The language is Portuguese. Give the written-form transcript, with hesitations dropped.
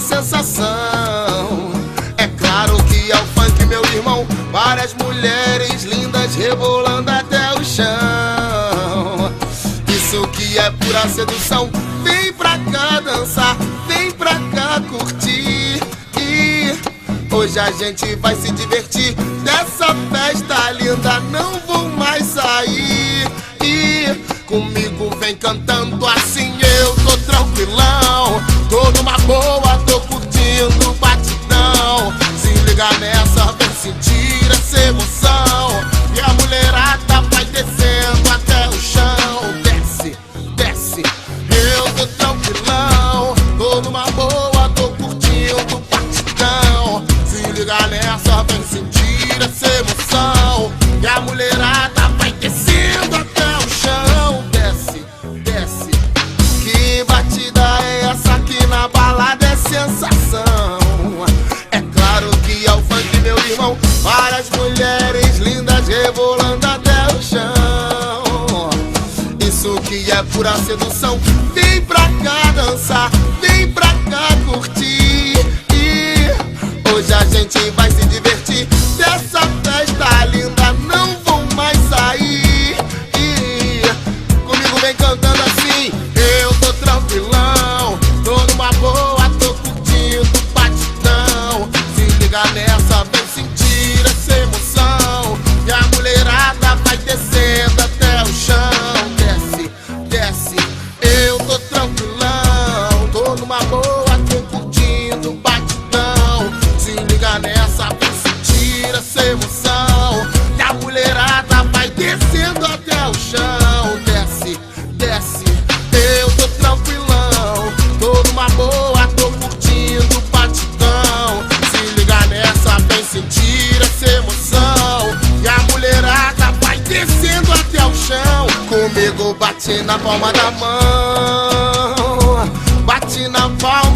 sensação. É claro que é o funk, meu irmão. Várias mulheres lindas rebolando até o chão. Isso que é pura sedução. Vem pra cá dançar, vem pra cá curtir. E hoje a gente vai se divertir. Dessa festa linda não vou mais sair. E comigo vem cantando assim, eu tô tranquilão. Tô numa boa, tô curtindo o batidão. Se liga nessa, vem sentir essa emoção. E a mulherada vai descendo até o chão. Desce, desce, eu tô tranquilão. Tô numa boa, tô curtindo o batidão. Se liga nessa, vem sentir essa emoção. E a mulherada vai descendo até o chão. Desce, desce. Que batida é essa aqui na balada? É sensação. É claro que é o funk, meu irmão. Várias mulheres lindas rebolando até o chão. Isso que é pura sedução. Vem pra cá dançar, vem pra cá curtir. E hoje a gente vai se divertir. Dessa festa linda não vou mais sair. E comigo vem cantando assim, eu tô tranquilão. Tô numa boa, tô curtindo o batidão. Se liga nessa, vem sentir essa emoção. E a mulherada vai descendo até o chão. Desce, desce, eu tô tranquilão. Tô numa boa, tô curtindo o batidão. Se liga nessa, vem sentir essa emoção. E a mulherada vai descendo até o chão. Desce, desce, eu tô tranquilão. Tô numa boa, tô curtindo o batidão. Se liga nessa, vem sentir essa emoção. E a mulherada vai descendo até o chão. Comigo bate na palma da mão, bate na palma